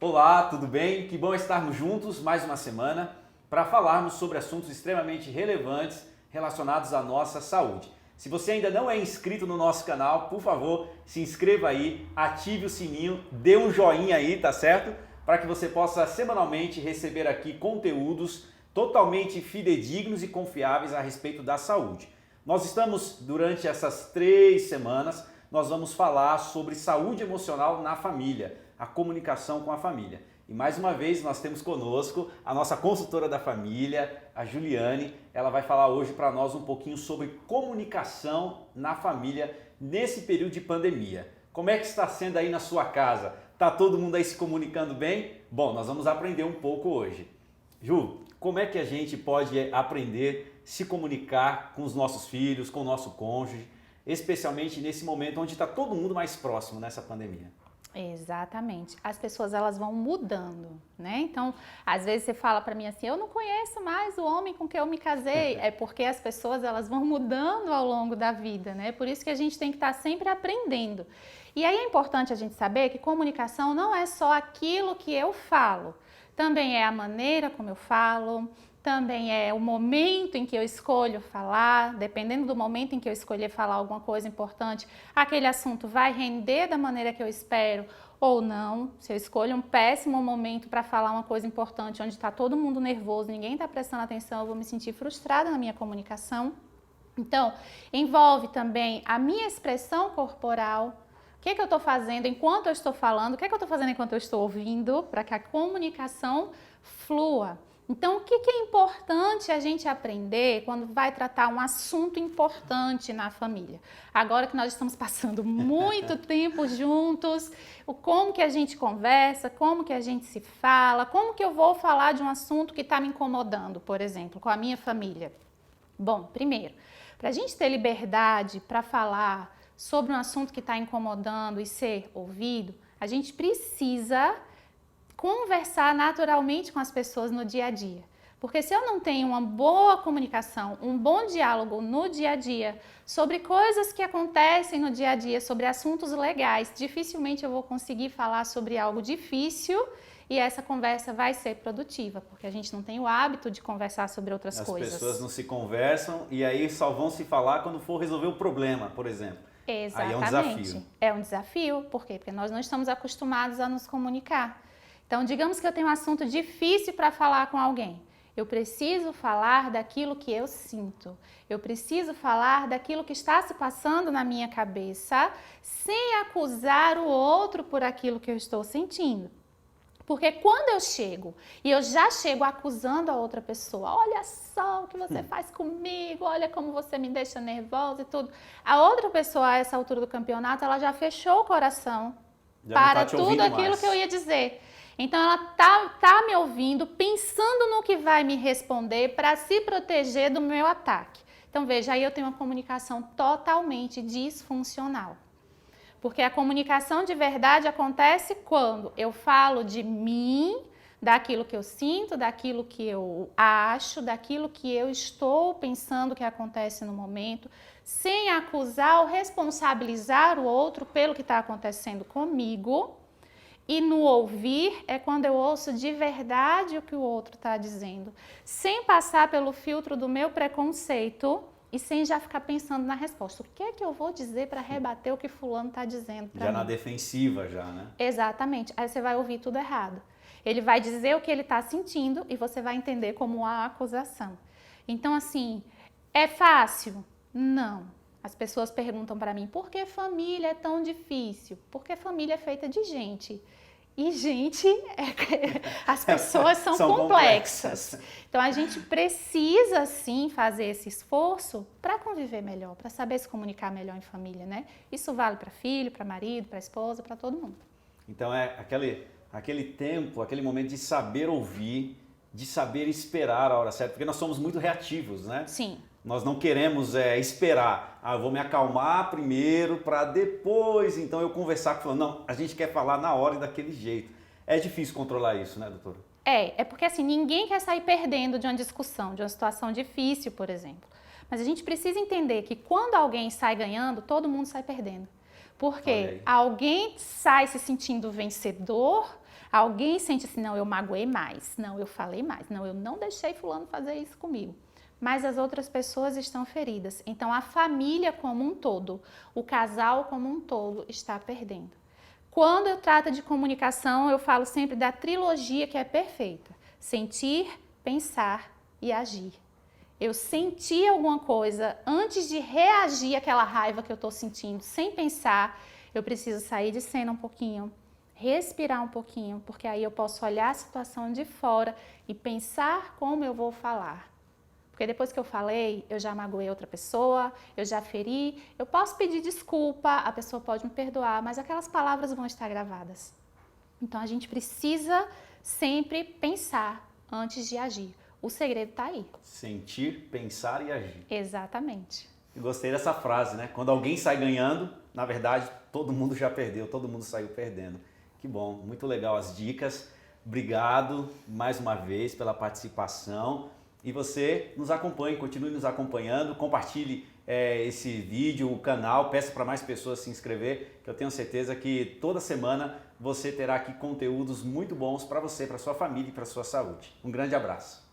Olá, tudo bem? Que bom estarmos juntos mais uma semana para falarmos sobre assuntos extremamente relevantes relacionados à nossa saúde. Se você ainda não é inscrito no nosso canal, por favor, se inscreva aí, ative o sininho, dê um joinha aí, tá certo? Para que você possa semanalmente receber aqui conteúdos totalmente fidedignos e confiáveis a respeito da saúde. Nós estamos, durante essas 3 semanas, nós vamos falar sobre saúde emocional na família, a comunicação com a família. E mais uma vez nós temos conosco a nossa consultora da família, a Juliane. Ela vai falar hoje para nós um pouquinho sobre comunicação na família nesse período de pandemia. Como é que está sendo aí na sua casa? Tá todo mundo aí se comunicando bem? Bom, nós vamos aprender um pouco hoje. Ju, como é que a gente pode aprender a se comunicar com os nossos filhos, com o nosso cônjuge, especialmente nesse momento onde está todo mundo mais próximo nessa pandemia? Exatamente. As pessoas elas vão mudando, né? Então, às vezes você fala para mim assim, eu não conheço mais o homem com quem eu me casei. É porque as pessoas elas vão mudando ao longo da vida, né? Por isso que a gente tem que estar sempre aprendendo. E aí é importante a gente saber que comunicação não é só aquilo que eu falo, também é a maneira como eu falo, também é o momento em que eu escolho falar, dependendo do momento em que eu escolher falar alguma coisa importante, aquele assunto vai render da maneira que eu espero ou não. Se eu escolho um péssimo momento para falar uma coisa importante, onde está todo mundo nervoso, ninguém está prestando atenção, eu vou me sentir frustrada na minha comunicação. Então, envolve também a minha expressão corporal. O que é que eu estou fazendo enquanto eu estou falando? O que é que eu estou fazendo enquanto eu estou ouvindo? Para que a comunicação flua. Então, o que é importante a gente aprender quando vai tratar um assunto importante na família? Agora que nós estamos passando muito tempo juntos, como que a gente conversa, como que a gente se fala, como que eu vou falar de um assunto que está me incomodando, por exemplo, com a minha família? Bom, primeiro, para a gente ter liberdade para falar sobre um assunto que está incomodando e ser ouvido, a gente precisa conversar naturalmente com as pessoas no dia a dia. Porque se eu não tenho uma boa comunicação, um bom diálogo no dia a dia, sobre coisas que acontecem no dia a dia, sobre assuntos legais, dificilmente eu vou conseguir falar sobre algo difícil e essa conversa vai ser produtiva, porque a gente não tem o hábito de conversar sobre outras coisas. As pessoas não se conversam e aí só vão se falar quando for resolver o problema, por exemplo. Exatamente. Aí é um desafio. É um desafio, por quê? Porque nós não estamos acostumados a nos comunicar. Então, digamos que eu tenho um assunto difícil para falar com alguém. Eu preciso falar daquilo que eu sinto. Eu preciso falar daquilo que está se passando na minha cabeça, sem acusar o outro por aquilo que eu estou sentindo. Porque quando eu chego e eu já chego acusando a outra pessoa, olha só o que você faz comigo, olha como você me deixa nervosa e tudo. A outra pessoa, a essa altura do campeonato, ela já fechou o coração para tudo aquilo que eu ia dizer. Então ela tá me ouvindo, pensando no que vai me responder para se proteger do meu ataque. Então veja, aí eu tenho uma comunicação totalmente disfuncional. Porque a comunicação de verdade acontece quando eu falo de mim, daquilo que eu sinto, daquilo que eu acho, daquilo que eu estou pensando que acontece no momento, sem acusar ou responsabilizar o outro pelo que está acontecendo comigo. E no ouvir é quando eu ouço de verdade o que o outro está dizendo, sem passar pelo filtro do meu preconceito e sem já ficar pensando na resposta. O que é que eu vou dizer para rebater o que fulano está dizendo para mim? Já na defensiva, já, né? Exatamente. Aí você vai ouvir tudo errado. Ele vai dizer o que ele está sentindo e você vai entender como uma acusação. Então, assim, é fácil? Não. As pessoas perguntam para mim, por que família é tão difícil? Porque família é feita de gente. E gente, as pessoas são complexas. Então a gente precisa sim fazer esse esforço para conviver melhor, para saber se comunicar melhor em família, né? Isso vale para filho, para marido, para esposa, para todo mundo. Então é aquele tempo, aquele momento de saber ouvir, de saber esperar a hora certa, porque nós somos muito reativos, né? Sim. Nós não queremos esperar, eu vou me acalmar primeiro para depois então eu conversar com o fulano. Não, a gente quer falar na hora e daquele jeito. É difícil controlar isso, né, doutora? É porque assim, ninguém quer sair perdendo de uma discussão, de uma situação difícil, por exemplo. Mas a gente precisa entender que quando alguém sai ganhando, todo mundo sai perdendo. Porque alguém sai se sentindo vencedor, Alguém sente assim, não, eu magoei mais, não, eu falei mais, não, eu não deixei fulano fazer isso comigo. Mas as outras pessoas estão feridas. Então a família como um todo, o casal como um todo está perdendo. Quando eu trato de comunicação, eu falo sempre da trilogia que é perfeita. Sentir, pensar e agir. Eu senti alguma coisa, antes de reagir àquela raiva que eu estou sentindo, sem pensar, eu preciso sair de cena um pouquinho, respirar um pouquinho, porque aí eu posso olhar a situação de fora e pensar como eu vou falar. Porque depois que eu falei, eu já magoei outra pessoa, eu já feri, eu posso pedir desculpa, a pessoa pode me perdoar, mas aquelas palavras vão estar gravadas. Então a gente precisa sempre pensar antes de agir. O segredo está aí. Sentir, pensar e agir. Exatamente. Eu gostei dessa frase, né? Quando alguém sai ganhando, na verdade, todo mundo já perdeu, todo mundo saiu perdendo. Que bom, muito legal as dicas. Obrigado mais uma vez pela participação. E você nos acompanhe, continue nos acompanhando, compartilhe esse vídeo, o canal, peça para mais pessoas se inscrever, que eu tenho certeza que toda semana você terá aqui conteúdos muito bons para você, para sua família e para sua saúde. Um grande abraço.